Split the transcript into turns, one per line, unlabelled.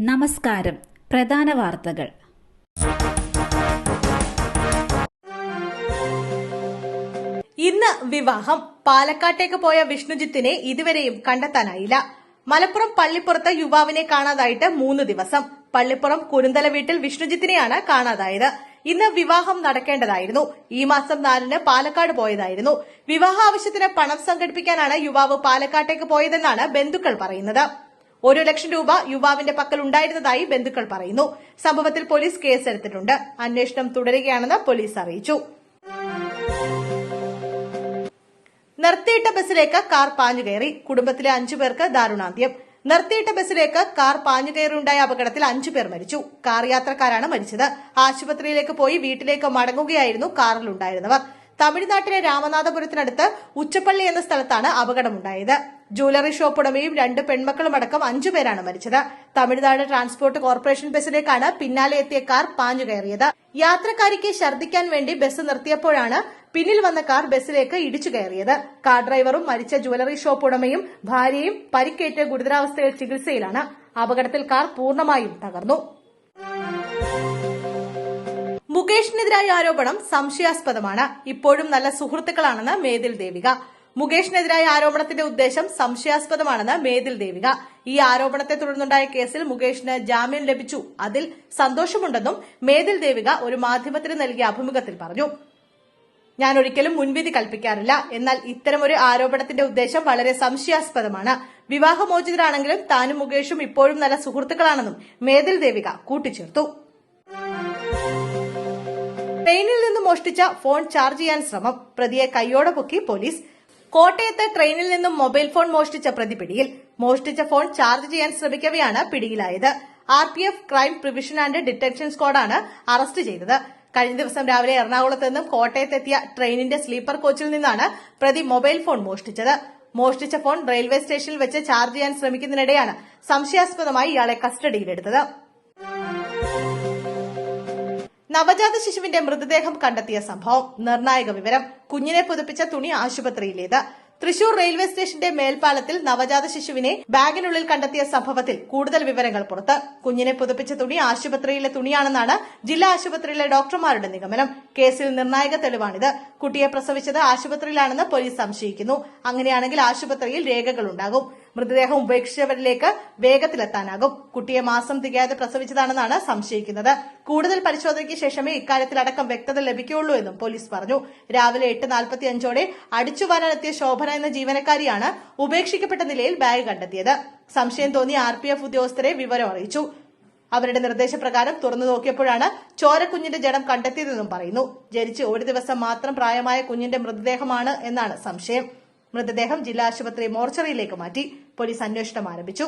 നമസ്കാരം. പ്രധാന വാർത്തകൾ.
ഇന്ന് വിവാഹം. പാലക്കാട്ടേക്ക് പോയ വിഷ്ണുജിത്തിനെ ഇതുവരെയും കണ്ടെത്താനായില്ല. മലപ്പുറം പള്ളിപ്പുറത്ത് യുവാവിനെ കാണാതായിട്ട് 3 ദിവസം. പള്ളിപ്പുറം കുരുന്തല വീട്ടിൽ വിഷ്ണുജിത്തിനെയാണ് കാണാതായത്. ഇന്ന് വിവാഹം നടക്കേണ്ടതായിരുന്നു. ഈ മാസം 4-ന് പാലക്കാട് പോയതായിരുന്നു. വിവാഹ ആവശ്യത്തിന് പണം സംഘടിപ്പിക്കാനാണ് യുവാവ് പാലക്കാട്ടേക്ക് പോയതെന്നാണ് ബന്ധുക്കൾ പറയുന്നത്. 1 ലക്ഷം രൂപ യുവാവിന്റെ പക്കൽ ഉണ്ടായിരുന്നതായി ബന്ധുക്കൾ പറയുന്നു. സംഭവത്തിൽ പോലീസ് കേസെടുത്തിട്ടുണ്ട്. അന്വേഷണം തുടരുകയാണെന്ന് പോലീസ് അറിയിച്ചു. നിർത്തിയിട്ട ബസ്സിലേക്ക് കാർ പാഞ്ഞുകയറി. കുടുംബത്തിലെ 5 പേർക്ക് ദാരുണാന്ത്യം. നിർത്തിയിട്ട ബസ്സിലേക്ക് കാർ പാഞ്ഞുകയറിയുണ്ടായ അപകടത്തിൽ 5 പേർ മരിച്ചു. കാർ യാത്രക്കാരാണ് മരിച്ചത്. ആശുപത്രിയിലേക്ക് പോയി വീട്ടിലേക്ക് മടങ്ങുകയായിരുന്നു കാറിലുണ്ടായിരുന്നവർ. തമിഴ്നാട്ടിലെ രാമനാഥപുരത്തിനടുത്ത് ഉച്ചപ്പള്ളി എന്ന സ്ഥലത്താണ് അപകടമുണ്ടായത്. ജ്വല്ലറി ഷോപ്പ് ഉടമയും 2 പെൺമക്കളും അടക്കം 5 പേരാണ് മരിച്ചത്. തമിഴ്നാട് ട്രാൻസ്പോർട്ട് കോർപ്പറേഷൻ ബസ്സിലേക്കാണ് പിന്നാലെ എത്തിയ കാർ പാഞ്ഞുകയറിയത്. യാത്രക്കാരിക്ക് ഛർദ്ദിക്കാൻ വേണ്ടി ബസ് നിർത്തിയപ്പോഴാണ് പിന്നിൽ വന്ന കാർ ബസ്സിലേക്ക് ഇടിച്ചു കയറിയത്. കാർ ഡ്രൈവറും മരിച്ച ജ്വല്ലറി ഷോപ്പ് ഉടമയും ഭാര്യയും പരിക്കേറ്റ് ഗുരുതരാവസ്ഥയിൽ ചികിത്സയിലാണ്. അപകടത്തിൽ കാർ പൂർണ്ണമായും തകർന്നു. മുകേഷിനെതിരായ ആരോപണം സംശയാസ്പദമാണ്. ഇപ്പോഴും നല്ല സുഹൃത്തുക്കളാണെന്ന് മേതിൽ ദേവിക. മുകേഷിനെതിരായ ആരോപണത്തിന്റെ ഉദ്ദേശം സംശയാസ്പദമാണെന്ന് മേതിൽ ദേവിക. ഈ ആരോപണത്തെ തുടർന്നുണ്ടായ കേസിൽ മുകേഷിന് ജാമ്യം ലഭിച്ചു. അതിൽ സന്തോഷമുണ്ടെന്നും മേതിൽ ദേവിക ഒരു മാധ്യമത്തിന് നൽകിയ അഭിമുഖത്തിൽ പറഞ്ഞു. ഞാൻ ഒരിക്കലും മുൻവിധി കൽപ്പിക്കാറില്ല. എന്നാൽ ഇത്തരമൊരു ആരോപണത്തിന്റെ ഉദ്ദേശം വളരെ സംശയാസ്പദമാണ്. വിവാഹമോചിതരാണെങ്കിലും താനും മുകേഷും ഇപ്പോഴും നല്ല സുഹൃത്തുക്കളാണെന്നും മേതിൽ ദേവിക കൂട്ടിച്ചേർത്തു. ട്രെയിനിൽ നിന്ന് മോഷ്ടിച്ച ഫോൺ ചാർജ് ചെയ്യാൻ ശ്രമം. പ്രതിയെ കൈയോടെ പൊക്കി പോലീസ്. കോട്ടയത്ത് ട്രെയിനിൽ നിന്നും മൊബൈൽ ഫോൺ മോഷ്ടിച്ച പ്രതി പിടിയിൽ. മോഷ്ടിച്ച ഫോൺ ചാർജ് ചെയ്യാൻ ശ്രമിക്കവെയാണ് പിടിയിലായത്. RPF crime prevention and detection സ്ക്വാഡാണ് അറസ്റ്റ് ചെയ്തത്. കഴിഞ്ഞ ദിവസം രാവിലെ എറണാകുളത്ത് നിന്നും കോട്ടയത്തെത്തിയ ട്രെയിനിന്റെ സ്ലീപ്പർ കോച്ചിൽ നിന്നാണ് പ്രതി മൊബൈൽ ഫോൺ മോഷ്ടിച്ചത്. മോഷ്ടിച്ച ഫോൺ റെയിൽവേ സ്റ്റേഷനിൽ വെച്ച് ചാർജ് ചെയ്യാൻ ശ്രമിക്കുന്നതിനിടെയാണ് സംശയാസ്പദമായി ഇയാളെ കസ്റ്റഡിയിലെടുത്തത്. നവജാത ശിശുവിന്റെ മൃതദേഹം കണ്ടെത്തിയ സംഭവം. നിർണായക വിവരം. കുഞ്ഞിനെ പുതപ്പിച്ച തുണി ആശുപത്രിയിലേത്. തൃശൂർ റെയിൽവേ സ്റ്റേഷന്റെ മേൽപ്പാലത്തിൽ നവജാത ശിശുവിനെ ബാഗിനുള്ളിൽ കണ്ടെത്തിയ സംഭവത്തിൽ കൂടുതൽ വിവരങ്ങൾ പുറത്ത്. കുഞ്ഞിനെ പുതപ്പിച്ച തുണി ആശുപത്രിയിലെ തുണിയാണെന്നാണ് ജില്ലാ ആശുപത്രിയിലെ ഡോക്ടർമാരുടെ നിഗമനം. കേസിൽ നിർണായക തെളിവാണിത്. കുട്ടിയെ പ്രസവിച്ചത് ആശുപത്രിയിലാണെന്ന് പോലീസ് സംശയിക്കുന്നു. അങ്ങനെയാണെങ്കിൽ ആശുപത്രിയിൽ രേഖകളുണ്ടാകും. മൃതദേഹം ഉപേക്ഷിച്ചവരിലേക്ക് വേഗത്തിലെത്താനാകും. കുട്ടിയെ മാസം തികയാതെ പ്രസവിച്ചതാണെന്നാണ് സംശയിക്കുന്നത്. കൂടുതൽ പരിശോധനയ്ക്ക് ശേഷമേ ഇക്കാര്യത്തിലടക്കം വ്യക്തത ലഭിക്കുകയുള്ളൂ എന്നും പോലീസ് പറഞ്ഞു. രാവിലെ 8:45ഓടെ അടിച്ചുവാരാനെത്തിയ ശോഭന എന്ന ജീവനക്കാരിയാണ് ഉപേക്ഷിക്കപ്പെട്ട നിലയിൽ ബാഗ് കണ്ടെത്തിയത്. സംശയം തോന്നിയ RPF ഉദ്യോഗസ്ഥരെ വിവരം അറിയിച്ചു. അവരുടെ നിർദ്ദേശപ്രകാരം തുറന്നു നോക്കിയപ്പോഴാണ് ചോരക്കുഞ്ഞിന്റെ ജഡം കണ്ടെത്തിയതെന്നും പറയുന്നു. ജനിച്ച് 1 ദിവസം മാത്രം പ്രായമായ കുഞ്ഞിന്റെ മൃതദേഹമാണ് എന്നാണ് സംശയം. മൃതദേഹം ജില്ലാ ആശുപത്രി മോർച്ചറിയിലേക്ക് മാറ്റി. പോലീസ് അന്വേഷണം ആരംഭിച്ചു.